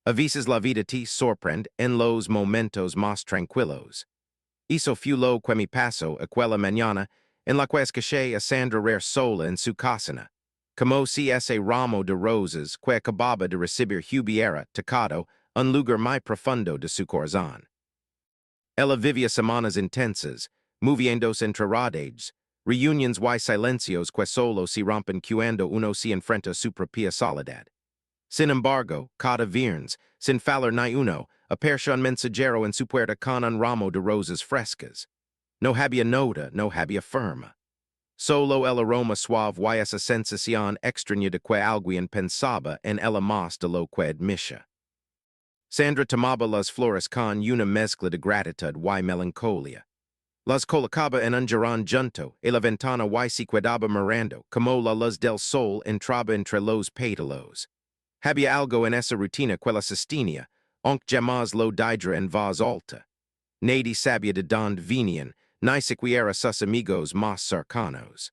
A veces la vida te sorprende en los momentos más tranquilos. Hizo fulo que mi paso aquella mañana en la que escuché a Sandra rare sola en su casana. Como si ese ramo de rosas que acababa de recibir hubiera tocado un lugar muy profundo de su corazón. Ella vivía semanas intensas, moviéndose entre radages, reuniones y silencios que solo se rompen cuando uno se enfrenta a su propia soledad. Sin embargo, cada viernes, sin fallar ni uno, apareció un mensajero en su puerta con un ramo de rosas frescas. No había nota, no había firma. Solo el aroma suave y esa sensación extraña de que alguien pensaba en ella más de lo que admisa. Sandra tomaba las flores con una mezcla de gratitud y melancolía. Las colocaba en un jarrón junto a la ventana y se quedaba mirando como la luz del sol entraba entre los pétalos. Había algo en esa rutina que la sostenía, aunque jamás lo dijera en voz alta. Nadie sabía de dónde venían, ni siquiera sus amigos más cercanos.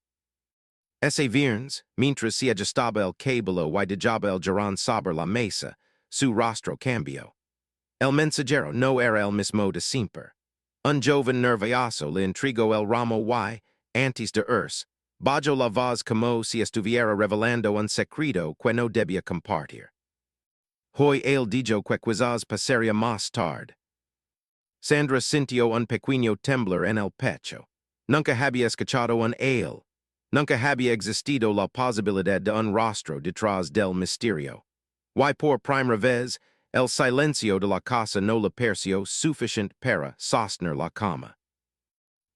Ese viernes, mientras se ajustaba el cabello y dejaba el jarrón sobre la mesa, su rostro cambió. El mensajero no era el mismo de siempre. Un joven nervioso le entregó el ramo y, antes de irse, bajó la voz como si estuviera revelando un secreto que no debía compartir. Hoy él dijo que quizás pasaría más tarde. Sandra sintió un pequeño temblor en el pecho. Nunca había escuchado un él. Nunca había existido la posibilidad de un rostro detrás del misterio. Y por primera vez, el silencio de la casa no le pareció suficiente para sostener la cama.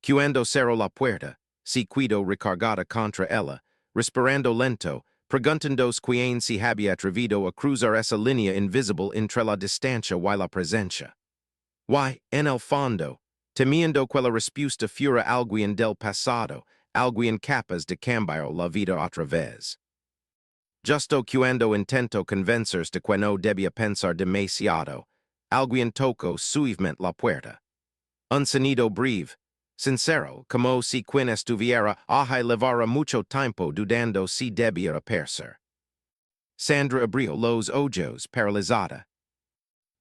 Cuando cerró la puerta, se quedó recargada contra ella, respirando lento, preguntándose quién se había atrevido a cruzar esa línea invisible entre la distancia y la presencia. Y, en el fondo, temiendo que la respuesta fuera alguien del pasado, alguien capaz de cambiar la vida otra vez. Justo cuando intento convencerse de que no debía pensar demasiado, alguien tocó suavemente la puerta. Un sonido breve, sincero, como si quien estuviera ahí llevara mucho tiempo dudando si debía aparecer. Sandra abrió los ojos paralizada.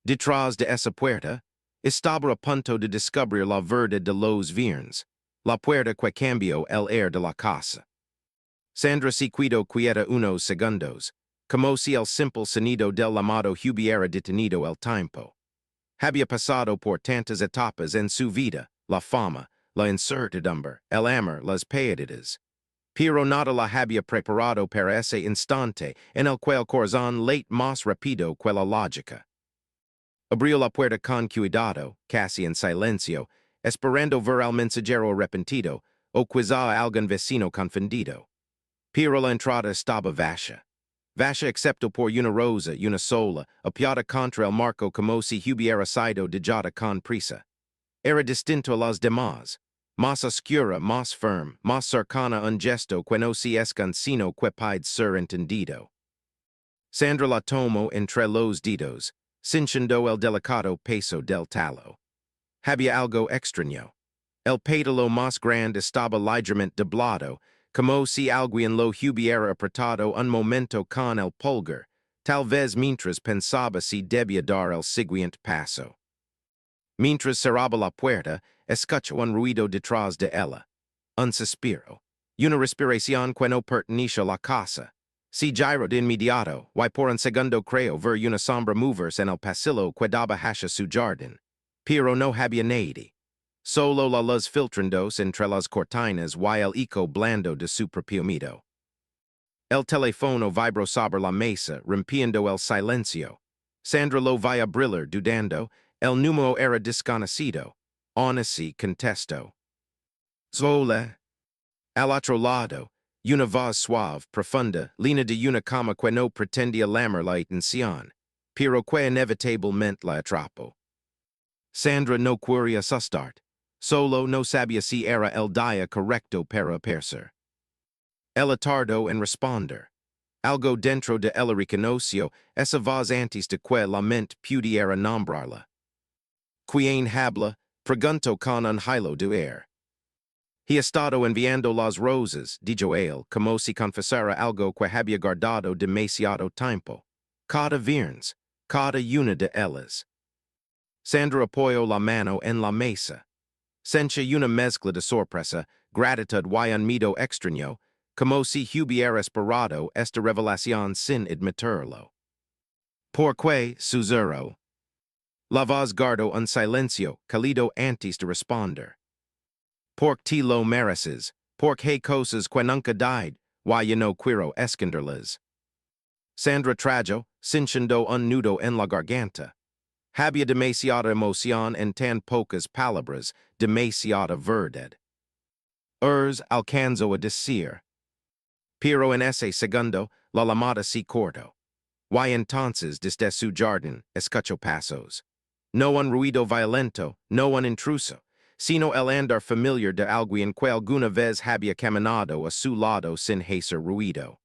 Detrás de esa puerta, estaba a punto de descubrir la verdad de los viernes, la puerta que cambió el aire de la casa. Sandra se quedó quieta unos segundos, como si el simple sonido del llamado hubiera detenido el tiempo. Había pasado por tantas etapas en su vida, la fama, la incertidumbre, el amor, las pérdida. Pero nada la había preparado para ese instante en el que el corazón late más rápido que la lógica. Abrió la puerta con cuidado, casi en silencio, esperando ver al mensajero arrepentido, o quizá algún vecino confundido. Pero la entrada estaba vacía. Vacía excepto por una rosa, una sola, apiada contra el marco como si hubiera sido dejada con prisa. Era distinto a las demás, más oscura, más firme, más cercana a un gesto que no se sino que puede ser entendido. Sandra la tomó entre los dedos, cinchando el delicado peso del talo. Había algo extraño. El pétalo más grande estaba ligeramente doblado, como si alguien lo hubiera apretado un momento con el pulgar, tal vez mientras pensaba si debía dar el siguiente paso. Mientras cerraba la puerta, escuchó un ruido detrás de ella. Un suspiro. Una respiración que no pertenecía a la casa. Se giró de inmediato, y por un segundo creyó ver una sombra moverse en el pasillo que daba hacia su jardín. Pero no había nadie. Solo la luz filtrándose entre las cortinas y el eco blando de su propio miedo. El teléfono vibró sobre la mesa, rompiendo el silencio. Sandra lo vio brillar dudando, el número era desconocido. Aún así contestó. Zola. Al otro lado, una voz suave, profunda, línea de una cama que no pretendía llamar la atención, pero que inevitablemente la atrapó. Sandra no quería asustar. Solo no sabía si era el día correcto para aparecer. Ella tardó en responder. Algo dentro de ella reconoció esa voz antes de que la mente pudiera nombrarla. ¿Quién habla? Preguntó con un hilo de aire. He estado enviando las rosas, dijo él, como si confesara algo que había guardado demasiado tiempo. Cada viernes, cada una de ellas. Sandra apoyó la mano en la mesa. Sencha una mezcla de sorpresa, gratitud y un miedo extraño, como si hubiera esperado esta revelación sin admitirlo. Porque, susurro. La voz guardó un silencio cálido antes de responder. Porque lo mereces, porque hay cosas que nunca died, y yo no quiero esconderlas. Sandra trajo, sintiendo un nudo en la garganta. Había demasiada emoción en tan pocas palabras, demasiada verdad. Alcanzó a decir. Pero en ese segundo, la llamada se cortó. Y entonces desde su jardín, escuchó pasos. No un ruido violento, no un intruso, sino el andar familiar de alguien que alguna vez había caminado a su lado sin hacer ruido.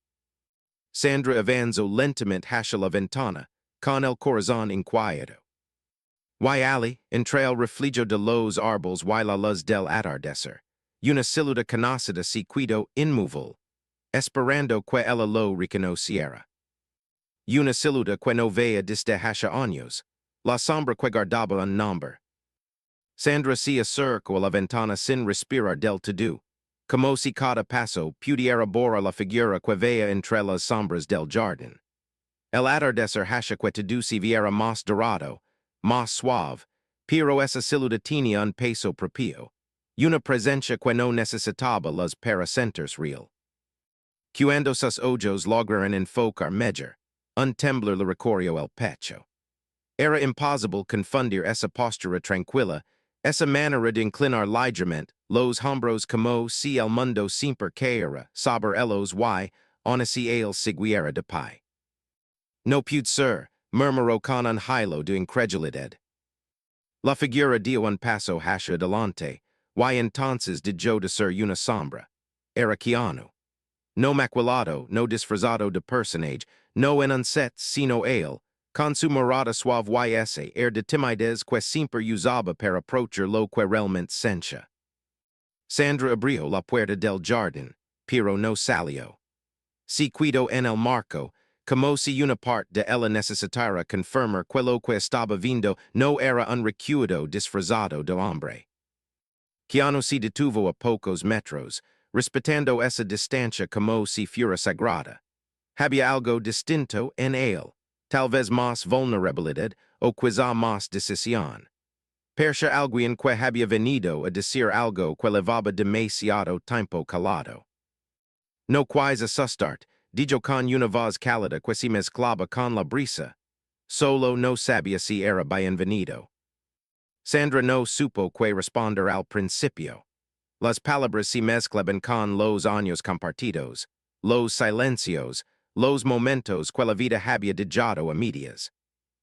Sandra avanzó lentamente hacia la ventana, con el corazón inquieto. Y ali, entre el reflejo de los árboles y la luz del atardecer, una silueta conocida se quedó inmóvil, esperando que ella lo reconociera. Una silueta que no veía desde hace años, la sombra que guardaba un nombre. Sandra se acercó a la ventana sin respirar del todo, como si cada paso pudiera borrar la figura que veía entre las sombras del jardín. El atardecer hace que todo se viera más dorado, más suave, pero esa silueta tenía un peso propio, una presencia que no necesitaba los paracenters real. Cuando sus ojos lograron enfocar mejor, un temblor le recorrió el pecho. Era imposible confundir esa postura tranquila, esa manera de inclinar ligeramente los hombros como si el mundo siempre caera sobre ellos y, aun así él siguiera de pie. No puede ser, murmuró con un hilo de incredulidad. La figura dio un paso hacia adelante, y entonces dejó de ser una sombra. Era Keanu. No maquilado, no disfrazado de personaje, no en un set, sino él, con su mirada suave y ese de timidez que siempre usaba para approachar lo que realmente sentía. Sandra abrió la puerta del jardín, pero no salió. Se quedó en el marco, como si una parte de ella necesitara confirmar que lo que estaba viendo no era un recuerdo disfrazado de hombre. Keanu se detuvo a pocos metros, respetando esa distancia como si fuera sagrada. Había algo distinto en él, tal vez más vulnerabilidad o quizá más decisión. Persia alguien que había venido a decir algo que llevaba demasiado tiempo calado. No quise asustar, dijo con una voz cálida que se mezclaba con la brisa. Solo no sabía si era bienvenido. Sandra no supo que responder al principio. Las palabras se mezclaban con los años compartidos, los silencios, los momentos que la vida había dejado a medias.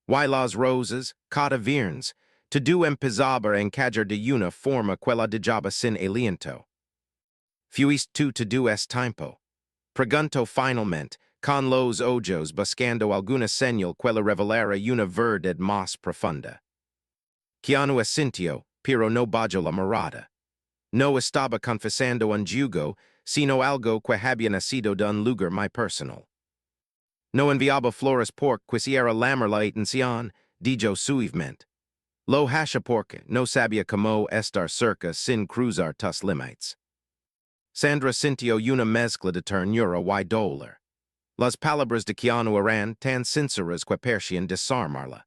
Y las rosas, cada viernes, todo empezaba a encajar de una forma que la dejaba sin aliento. ¿Fuiste tú todo este tiempo? Preguntó finalmente, con los ojos buscando alguna señal que le revelara una verdad más profunda. Keanu asintió, pero no bajó la mirada. No estaba confesando un yugo, sino algo que había nacido de un lugar muy personal. No enviaba flores porque quisiera llamar la atención, dijo suavemente. Lo hace porque no sabía cómo estar cerca sin cruzar tus límites. Sandra sintió una mezcla de ternura y dolor. Las palabras de Keanu eran tan sinceras que parecían desarmarla.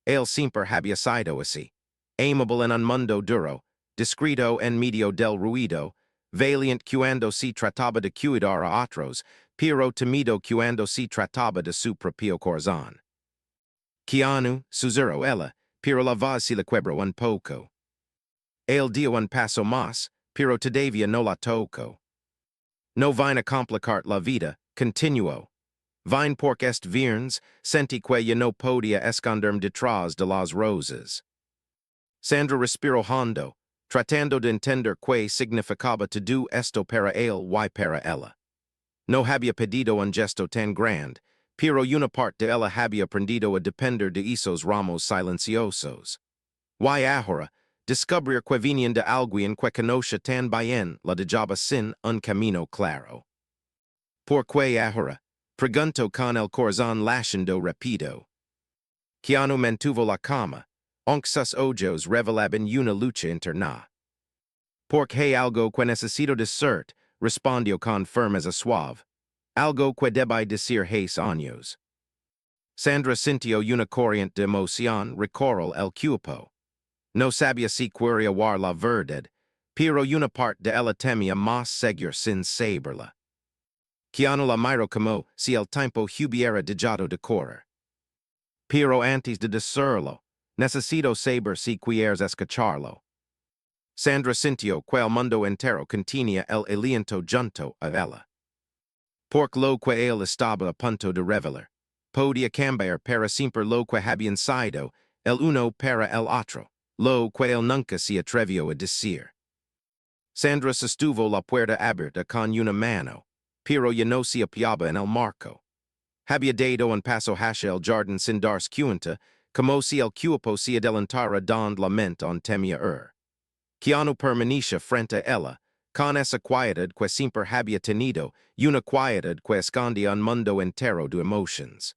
Él siempre había sido así, amable en un mundo duro, discreto en medio del ruido, valiente cuando se trataba de cuidar a otros, pero temido cuando se trataba de su propio corazón. Keanu, susurró ella, pero la voz se le quebró un poco. Él dio un paso más, pero todavía no la tocó. No vine a complicar la vida, continuó. Vine porque este viernes sentí que yo no podía esconderme detrás de las rosas. Sandra respiró hondo, tratando de entender qué significaba todo esto para él y para ella. No había pedido un gesto tan grande, pero una parte de ella había aprendido a depender de esos ramos silenciosos. Y ahora, descubrir que venían de alguien que conoce tan bien la dejaba sin un camino claro. ¿Por qué ahora? Preguntó con el corazón latiendo rápido. Keanu mantuvo la cama, onc sus ojos revelaban una lucha interna. Porque hay algo que necesito decir, respondió con firmeza suave. Algo que debe decir hace años. Sandra sintió una corriente de emoción recorrió el cuerpo. No sabía si quería war la verdad, pero una parte de ella temía más seguir sin saberla. Keanu la miró como si el tiempo hubiera dejado de correr. Pero antes de decirlo, necesito saber si quieres escucharlo. Sandra sintió que el mundo entero contenía el aliento junto a ella. Porque lo que él estaba a punto de revelar podía cambiar para siempre lo que habían sido el uno para el otro, lo que él nunca se atrevió a decir. Sandra sostuvo la puerta abierta con una mano, pero ya no se apoyaba en el marco. Había dado un paso hacia el jardín sin darse cuenta, como si el cuerpo se adelantara donde la mente on temía Keanu permanecía frente a ella, con esa quietud que siempre había tenido, una quietud que escondía un mundo entero de emociones.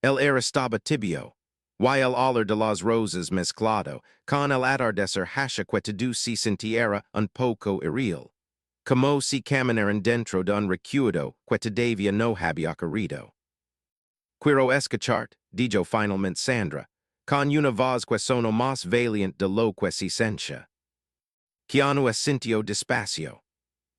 El aire estaba tibio, y el olor de las rosas mezclado, con el atardecer hacia que todo se sintiera un poco irreal, como si caminaran dentro de un recuerdo que todavía no había ocurrido. Quiero escuchar, dijo finalmente Sandra, con una voz que sonó más valiente de lo que se sentía. Keanu asintió despacio.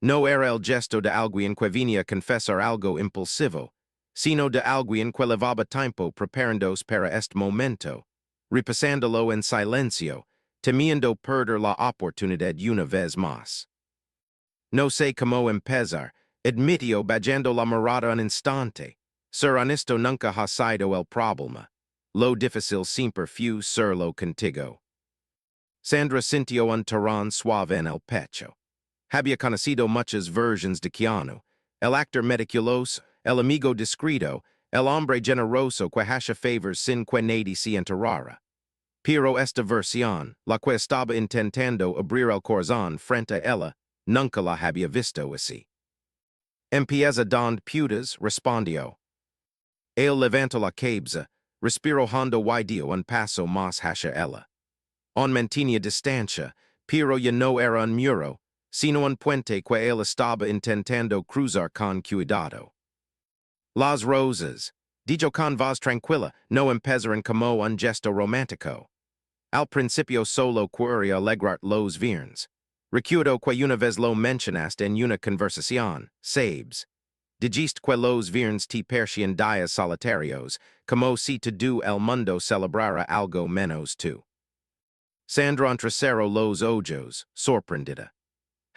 No era el gesto de alguien que venía a confesar algo impulsivo, sino de alguien que llevaba tiempo preparándose para este momento, repasándolo en silencio, temiendo perder la oportunidad una vez más. No sé cómo empezar, admitió bajando la mirada un instante. Ser honesto nunca ha sido el problema. Lo difícil siempre fue serlo contigo. Sandra sintió un tirón suave en el pecho. Había conocido muchas versiones de Keanu, el actor meticuloso, el amigo discreto, el hombre generoso que hace favors sin que nadie se enterara. Pero esta versión, la que estaba intentando abrir el corazón frente a ella, nunca la había visto así. Empieza donde puedas, respondió. Él levantó la cabeza, respiró hondo y dio un paso más hacia ella. On mantenía distancia, pero ya no era un muro, sino un puente que él estaba intentando cruzar con cuidado. Las rosas, dijo con voz tranquila, no empezaron como un gesto romántico. Al principio solo quería alegrar los viernes. Recuerdo que una vez lo mencionaste en una conversación, sabes. Dijiste que los viernes te parecían días solitarios, como si todo el mundo celebrara algo menos tú. Sandra entrecerró los ojos, sorprendida.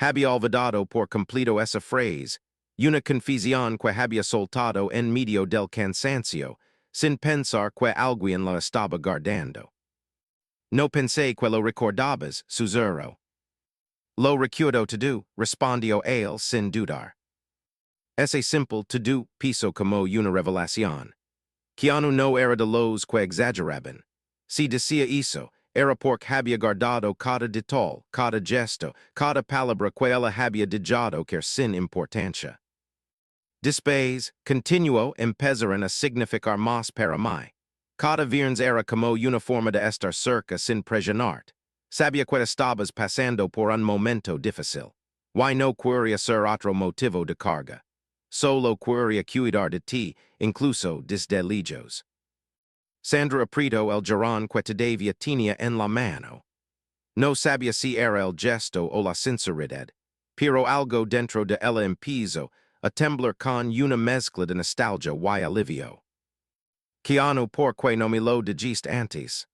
Había olvidado por completo esa frase, una confusión que había soltado en medio del cansancio, sin pensar que alguien la estaba guardando. No pensé que lo recordabas, susurró. Lo recuerdo todo, respondió él sin dudar. Ese simple todo piso como una revelación. Keanu no era de los que exageraban. Si decía eso, era porque había guardado cada detalle, cada gesto, cada palabra que ella había dejado caer sin importancia. Después, continuó empezaron a significar más para mí. Cada viernes era como una forma de estar cerca sin presionarte. Sabía que estabas pasando por un momento difícil. Y no quería ser otro motivo de carga. Solo quería cuidar de ti, incluso desde lejos. Sandra apretó el jarrón que todavía tenía en la mano. No sabía si era el gesto o la sinceridad, pero algo dentro de ella empezó a temblar con una mezcla de nostalgia y alivio. Keanu, ¿por qué no me lo dijiste antes?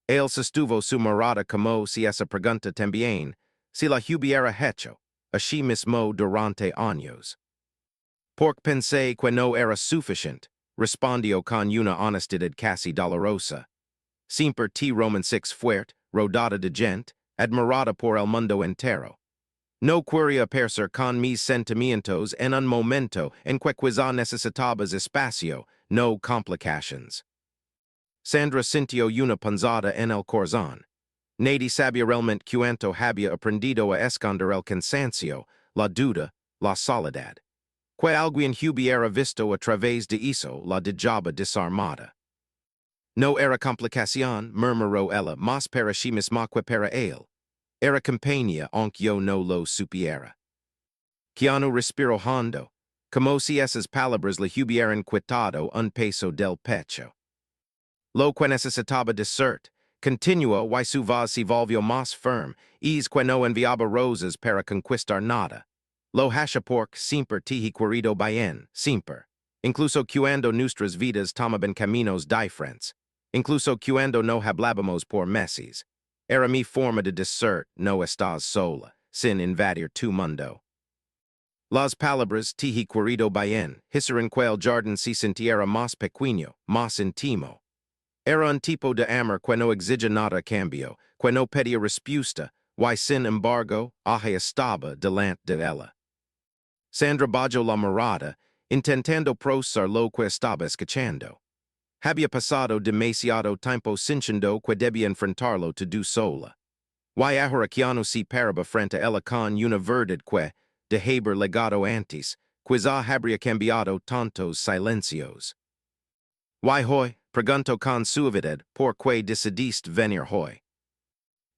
Él sostuvo su mirada como si esa pregunta también, si la hubiera hecho, así mismo durante años. Porque pensé que no era suficiente, respondió con una honestidad casi dolorosa. Siempre te romancix fuerte, rodada de gente, admirada por el mundo entero. No quería perder con mis sentimientos en un momento en que quizá necesitabas espacio, no complications. Sandra sintió una punzada en el corazón. Nadie sabía realmente cuánto había aprendido a esconder el cansancio, la duda, la soledad. Que alguien hubiera visto a través de eso la dejaba desarmada. No era complicación, murmuró ella, mas para sí misma que para él. Era compañía, aunque yo no lo supiera. Keanu respiró hondo, como si esas palabras le hubieran quitado un peso del pecho. Lo que necesitaba decir, continuó y su voz se volvió más firme, es que no enviaba rosas para conquistar nada. Lo hasha porque siempre te querido bien, siempre. Incluso cuando nuestras vidas tomaban caminos diferentes. Incluso cuando no hablábamos por meses. Era mi forma de decir, no estás sola, sin invadir tu mundo. Las palabras te querido bien, hicieron que el jardín se sintiera más pequeño, más íntimo. Era un tipo de amor que no exige nada cambio, que no pedía respuesta, y sin embargo, ahí estaba delante de ella. Sandra bajó la mirada, intentando procesar lo que estaba escuchando. Había pasado demasiado tiempo sintiendo que debía enfrentarlo todo sola. Y ahora Keanu se paraba frente a ella con una verdad que, de haber legado antes, quizá habría cambiado tantos silencios. Y hoy, pregunto con suavidad, por qué decidiste venir hoy.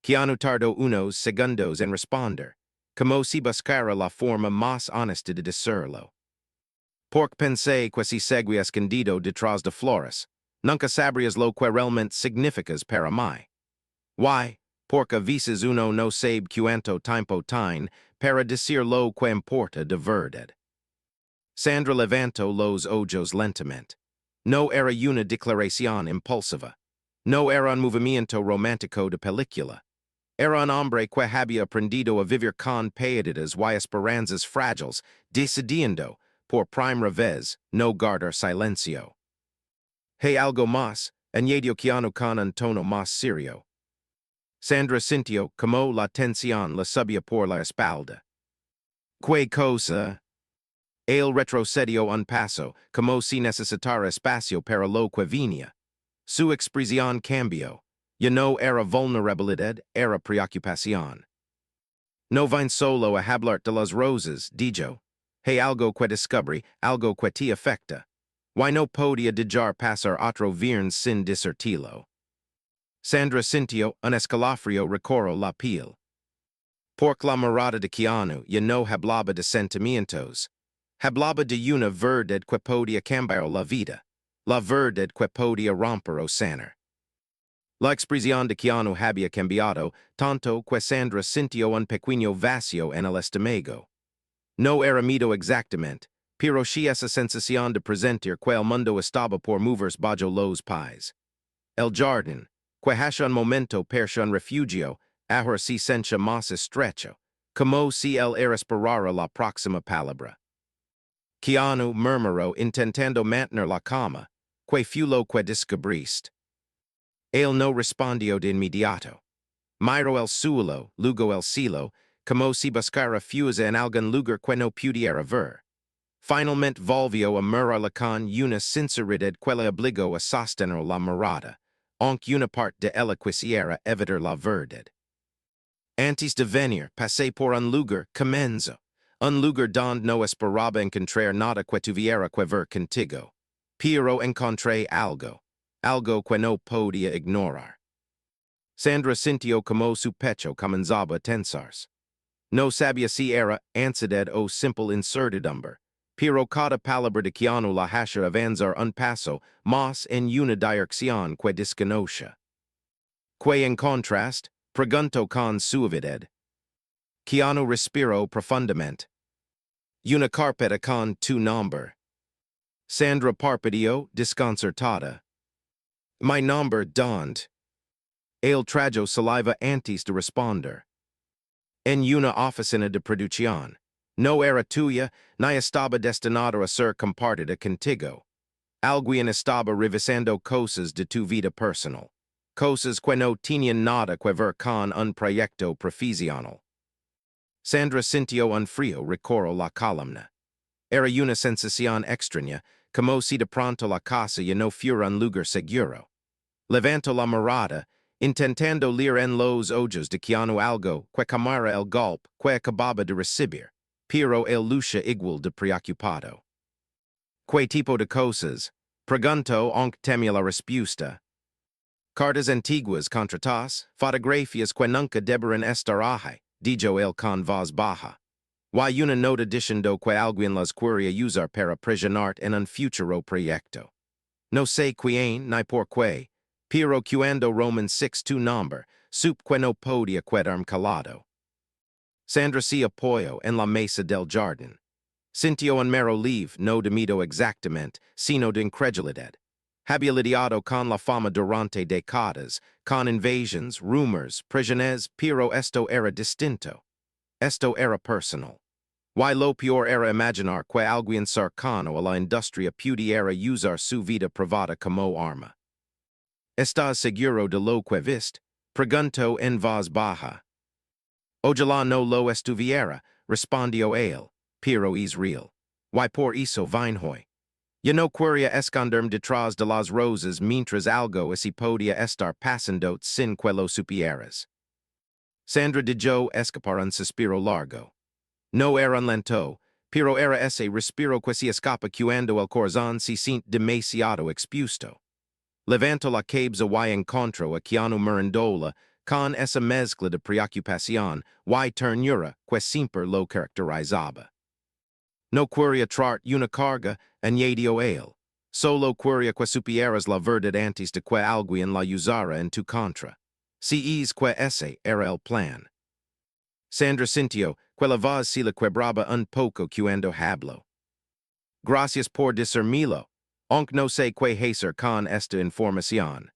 Keanu tardó unos segundos en responder, como si buscara la forma más honesta de decirlo. Porque pensé que si seguía escondido detrás de flores, nunca sabrías lo que realmente significas para mí. Y, porque a veces uno no sabe cuánto tiempo tiene para decir lo que importa de verdad. Sandra levantó los ojos lentamente. No era una declaración impulsiva. No era un movimiento romántico de película. Era un hombre que había aprendido a vivir con pérdidas y esperanzas frágiles, decidiendo, por primera vez, no guardar silencio. Hay algo más, añadió Keanu con un tono más serio. Sandra sintió como la tensión le subía por la espalda. ¿Qué cosa? Él retrocedió un paso, como si necesitara espacio para lo que venía. Su expresión cambió. Ya no era vulnerabilidad, era preocupación. No vine solo a hablar de las rosas, dijo. Hay algo que descubrí, algo que te afecta. Y no podía dejar pasar otro viernes sin discertilo. Sandra sintió un escalofrío recorrió la piel. Porque la mirada de Keanu ya no hablaba de sentimientos. Hablaba de una verdad que podía cambiar la vida. La verdad que podía romper o sanar. La expresión de Keanu había cambiado, tanto que Sandra sintió un pequeño vacío en el estómago. No era miedo exactamente, pero sí esa sensación de presentir que el mundo estaba por moverse bajo los pies. El jardín, que hace un momento parecía un refugio, ahora se sentía más estrecho, como si él esperara la próxima palabra. Keanu murmuró intentando mantener la calma, que fue lo que descubriste. Él no respondió de inmediato. Miró el suelo, luego el cielo, como si buscara fuerza en algún lugar que no pudiera ver. Finalmente volvió a mirarla con una sinceridad que le obligó a sostener la mirada, aunque una parte de ella quisiera evitar la verdad. Antes de venir, pasé por un lugar, comenzó. Un lugar donde no esperaba encontrar nada que tuviera que ver contigo. Pero encontré algo. Algo que no podía ignorar. Sandra sintió como su pecho comenzaba a tensarse. No sabía si era ansiedad o simple incertidumbre, pero cada palabra de Keanu la hacía avanzar un paso más en una dirección que desconocía. Que en contraste, preguntó con suavidad. Keanu respiró profundamente. Una carpeta con tu nombre. Sandra parpadeó, desconcertada. Mi nombre, Dond. Él tragó saliva antes de responder. En una oficina de producción. No era tuya, ni estaba destinado a ser compartida contigo. Alguien estaba revisando cosas de tu vida personal. Cosas que no tenían nada que ver con un proyecto profesional. Sandra sintió un frío recorrió la columna. Era una sensación extraña, como si de pronto la casa ya no fuera un lugar seguro. Levantó la mirada, intentando leer en los ojos de Keanu algo que camara el golpe que acababa de recibir, pero él lucha igual de preocupado. ¿Qué tipo de cosas? Preguntó aunque temía la respuesta. Cartas antiguas contratas, fotografias que nunca deberán estar ahí, dijo el con voz baja. Y una nota diciendo que alguien las quería usar para presionar en un futuro proyecto. No sé quién ni por qué, pero cuando Roman 6 tu nombre, sup que no podía quedarme calado. Sandra se apoyó en la mesa del jardín. Sintió un mero live, no demido exactamente, sino de incredulidad. Había lidiado con la fama durante décadas, con invasions, rumors, prisiones, pero esto era distinto. Esto era personal. Y lo peor era imaginar que alguien cercano a la industria pudiera usar su vida privada como arma. ¿Estás seguro de lo que viste? Preguntó en voz baja. Ojalá no lo estuviera, respondió él, pero es real. Y por eso vine. Yo no quería esconderme detrás de las rosas mientras algo así podía estar pasando sin que lo supieras. Sandra dejó escapar un suspiro largo. No era un lento, pero era ese respiro que se escapa cuando el corazón se siente demasiado expuesto. Levantó la cabeza y encontró a Keanu Mirandola con esa mezcla de preocupación y ternura que siempre lo caracterizaba. No quería traer una carga, añadió él. Solo quería que supieras la verdad antes de que alguien la usara en tu contra. Si es que ese era el plan. Sandra sintió que la voz se le quebraba un poco cuando habló. Gracias por decírmelo, aunque no sé qué hacer con esta información.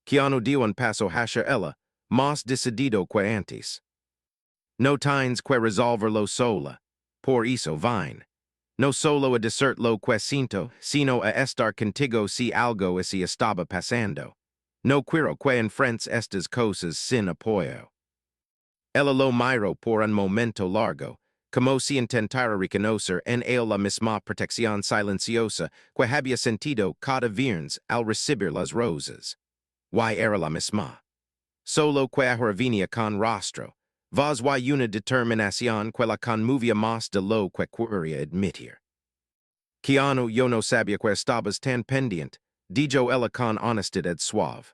Keanu dio un paso hacia ella, más decidido que antes. No tienes que resolverlo sola, por eso vine. No solo a decir lo que siento, sino a estar contigo si algo así estaba pasando. No quiero que enfrentes estas cosas sin apoyo. Ella lo miró por un momento largo, como si intentara reconocer en él la misma protección silenciosa que había sentido cada viernes al recibir las rosas. Y era la misma. Solo que ahora venía con rostro, voz y una determinación que la conmovía más de lo que quería admitir. Keanu, yo no sabía que estabas tan pendiente, dijo ella con honestidad suave.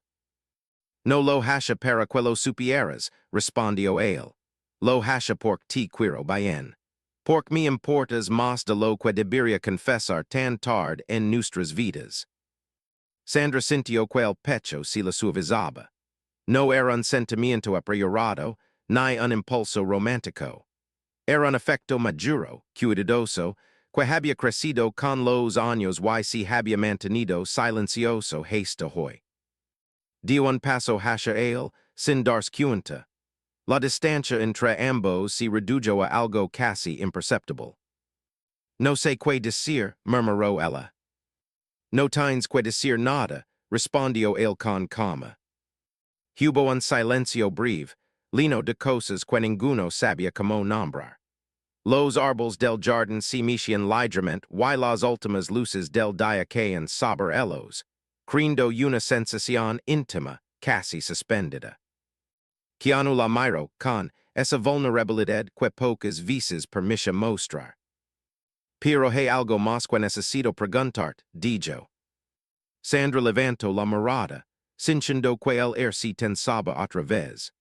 No lo hasha para que lo supieras, respondió él. Lo hasha porque te quiero bien. Porque me importas más de lo que debería confesar tan tarde en nuestras vidas. Sandra sintió que el pecho se le suavizaba. No era un sentimiento apriorado, ni un impulso romántico. Era un afecto maduro, cuidadoso, que había crecido con los años y se había mantenido silencioso hasta hoy. Dio un paso hacia él, sin darse cuenta. La distancia entre ambos se redujo a algo casi imperceptible. No sé qué decir, murmuró ella. No tienes que decir nada, respondió él con calma. Hubo un silencio breve, lleno de cosas que ninguno sabía cómo nombrar. Los árboles del jardín se mecían ligeramente y las últimas luces del día caían sobre ellos, creando una sensación íntima, casi suspendida. Keanu la miró con esa vulnerabilidad que pocas veces permite mostrar. Pero hay algo más que necesito preguntarte, dijo. Sandra levantó la mirada, sintiendo que el se tensaba otra vez.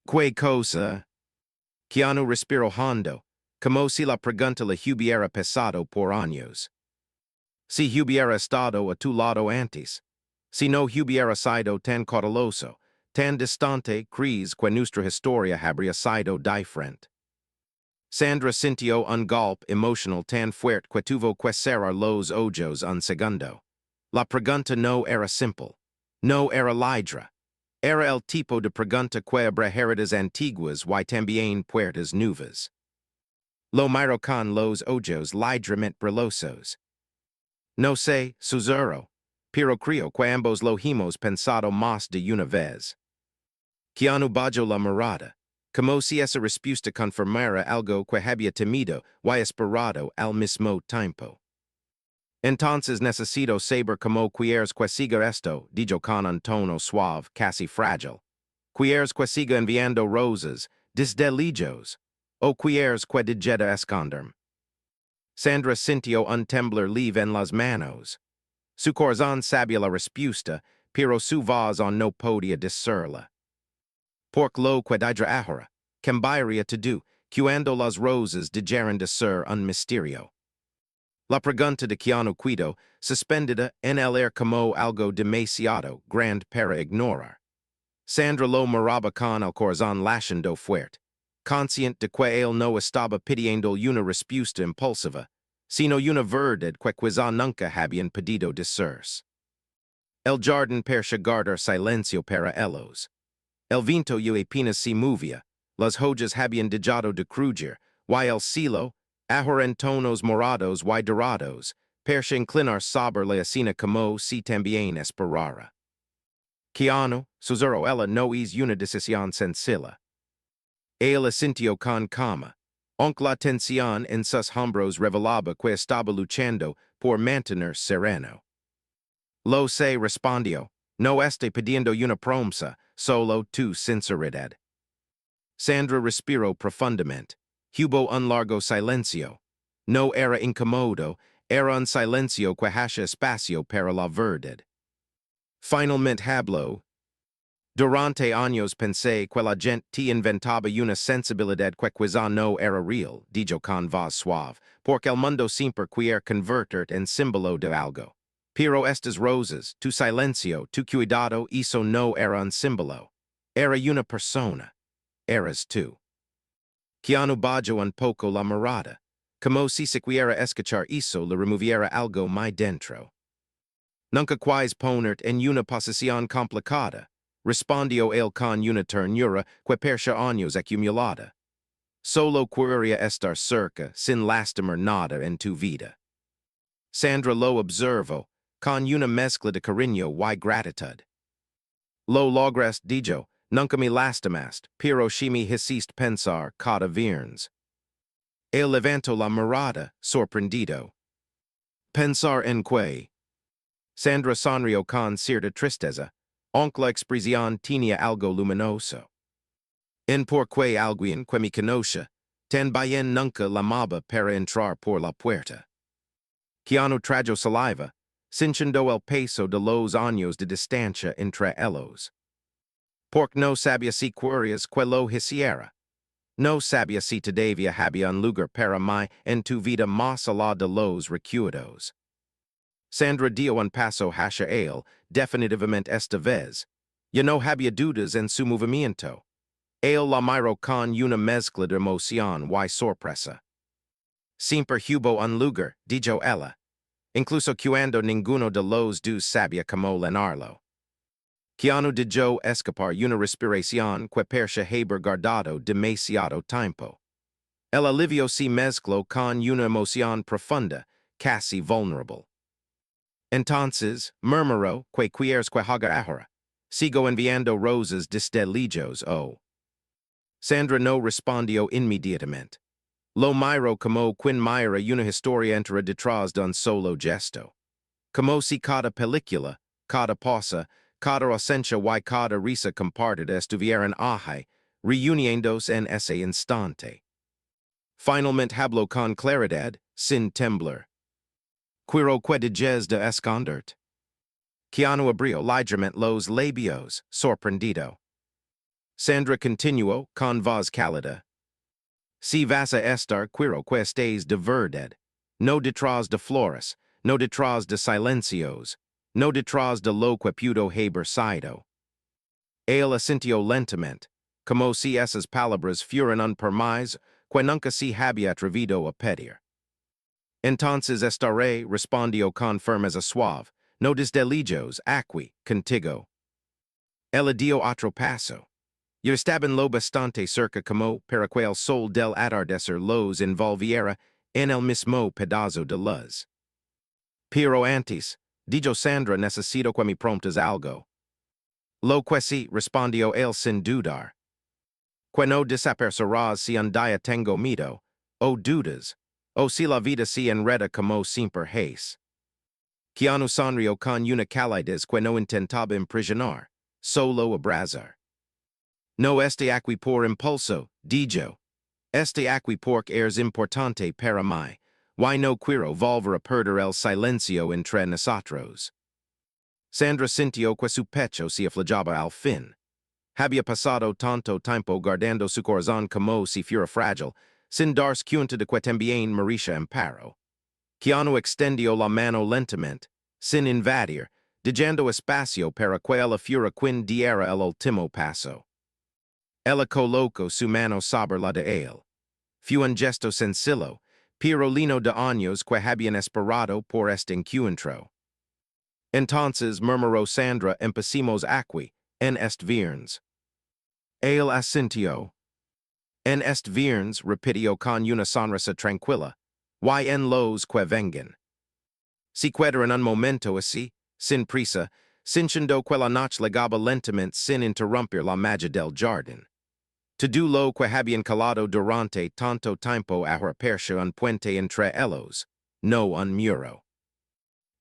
¿Qué cosa? Keanu respiró hondo, como si la pregunta le hubiera pesado por años. Si hubiera estado a tu lado antes, si no hubiera sido tan cauteloso, tan distante, crees que nuestra historia habría sido diferente. Sandra sintió un golpe emocional tan fuerte que tuvo que cerrar los ojos un segundo. La pregunta no era simple, no era lidra. Era el tipo de pregunta que abre heridas antiguas y también puertas nuevas. Lo miró con los ojos ligeramente brillosos. No sé, Suzuro, pero creo que ambos lo hemos pensado más de una vez. Keanu bajó la mirada, como si esa respuesta confirmara algo que había temido y esperado al mismo tiempo. Entonces necesito saber cómo quieres que siga esto, dijo con un tono suave, casi frágil. Quieres que siga enviando rosas, desde lejos, o quieres que deje esconderme. Sandra sintió un temblor leve en las manos. Su corazón sabía la respuesta, pero su voz on no podia discerla. Pork lo quedidra ahora, cambiaria to do, cuando las rosas digeran de ser un misterio. La pregunta de Keanu Guido, suspendida en el air como algo demasiado grande para ignorar. Sandra lo miraba con el corazón latiendo fuerte, conscient de que él no estaba pidiendo una respuesta impulsiva, sino una verdad que quizá nunca habían pedido decirse. El jardín percha guardar silencio para ellos. El viento y apenas se movía, las hojas habían dejado de crujir, y el cielo, ahora en tonos morados y dorados, percha inclinar sobre la escena como si también esperara. Keanu, susurró ella no es una decisión sencilla. Él asintió con calma, aunque la tensión en sus hombros revelaba que estaba luchando por mantener sereno. Lo sé respondió, no estoy pidiendo una promesa, solo tu sinceridad. Sandra respiró profundamente. Hubo un largo silencio. No era incómodo, era un silencio que hacía espacio para la verdad. Finalmente habló. Durante años pensé que la gente inventaba una sensibilidad que quizá no era real, dijo con voz suave, porque el mundo siempre quiere convertir en símbolo de algo. Pero estas rosas, tu silencio, tu cuidado, eso no era un símbolo. Era una persona. Eras tú. Keanu bajó un poco la mirada, como si se quiera escuchar eso le removiera algo muy dentro. Nunca quis ponerte en una posición complicada, respondió él con una ternura que percha años acumulada. Solo quería estar cerca, sin lastimar nada en tu vida. Sandra lo observó, con una mezcla de cariño y gratitud. Lo logras, dijo, nunca me lastimaste, pero si me hiciste pensar cada viernes. Él levantó la mirada, sorprendido. Pensar en qué. Sandra sonrió con cierta tristeza, aunque la expresión tenía algo luminoso. En porque alguien que me conoce, también nunca llamaba para entrar por la puerta. Keanu tragó saliva, sintiendo el peso de los años de distancia entre ellos. Porque no sabía si querías que lo hiciera. No sabía si todavía había un lugar para mí en tu vida más allá de los recuerdos. Sandra dio un paso hacia él, definitivamente esta vez. Ya no había dudas en su movimiento. Él la miró con una mezcla de emoción y sorpresa. Siempre hubo un lugar, dijo ella, incluso cuando ninguno de los dos sabía cómo llenarlo. Keanu dejó escapar una respiración que percha haber guardado demasiado tiempo. El alivio se mezcló con una emoción profunda, casi vulnerable. Entonces, murmuró que quieres que haga ahora. Sigo enviando rosas desde lejos, oh. Sandra no respondió inmediatamente. Lo miró como quien mira una historia entera detrás de un solo gesto. Como si cada película, cada pausa, cada ausencia y cada risa compartida estuvieran ahí, reuniéndose en ese instante. Finalmente habló con claridad, sin temblar. Quiero que dejes de esconderte. Keanu abrió ligeramente los labios, sorprendido. Sandra continuó, con voz cálida. Si vas a estar, quiero que estés de verdad. No detrás de flores, no detrás de silencios, no detrás de lo que pudo haber sido. Él asintió lentamente, como si esas palabras fueran un permiso que nunca se había atrevido a pedir. Entonces estaré, respondió con firmeza suave, no desde lejos, aquí, contigo. Él dio otro paso. Yo estaban lo bastante cerca como para que el sol del atardecer los envolviera en el mismo pedazo de luz. Pero antes, dijo Sandra, necesito que me promptas algo. Lo que sí, respondió él sin dudar. Que no desaparecerás si un día tengo miedo, o dudas, o si la vida se enreda como siempre es. Keanu sonrió con una calidez que no intentaba impresionar, solo abrazar. No este aquí por impulso, dijo. Este aquí porque es importante para mí. Y no quiero volver a perder el silencio entre nosotros. Sandra sintió que su pecho se aflejaba al fin. Había pasado tanto tiempo guardando su corazón como si fuera frágil, sin darse cuenta de que también merecía amparo. Keanu extendió la mano lentamente, sin invadir, dejando espacio para que ella fuera quien diera el último paso. Ella colocó su mano sobre la de él. Fue un gesto sencillo, pero lleno de años que habían esperado por este encuentro. Entonces murmuró Sandra, empecemos aquí, en este viernes. Él asintió. En este viernes repitió con una sonrisa tranquila, y en los que vengan. Si quedaron un momento así, sin prisa, sintiendo que la noche llegaba lentamente sin interrumpir la magia del jardín. Todo lo que habían calado durante tanto tiempo ahora parecía un puente entre ellos, no un muro.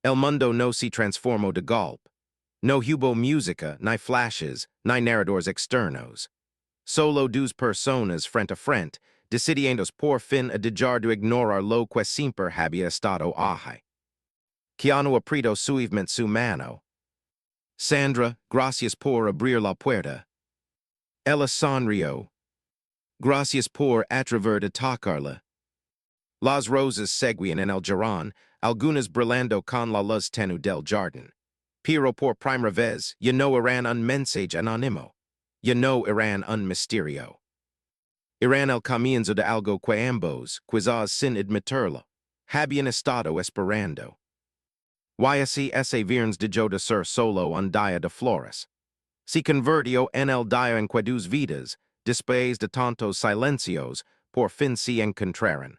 El mundo no se transformó de golpe. No hubo música, ni flashes, ni narradores externos. Solo dos personas frente a frente, decidiendo por fin a dejar de ignorar lo que siempre había estado ahí. Keanu apretó suavemente su mano. Sandra, gracias por abrir la puerta. Ella sonrió. Gracias por atrever de tocarla. Las rosas seguían en el jardín, algunas brillando con la luz tenue del jardín. Pero por primera vez, ya no eran un mensaje anónimo. Ya no eran un misterio. Eran el comienzo de algo que ambos, quizás sin admitirlo, habían estado esperando. Y así ese viernes dejó de ser solo un día de flores. Se convirtió en el día en que dos vidas, después de tantos silencios, por fin se encontraron.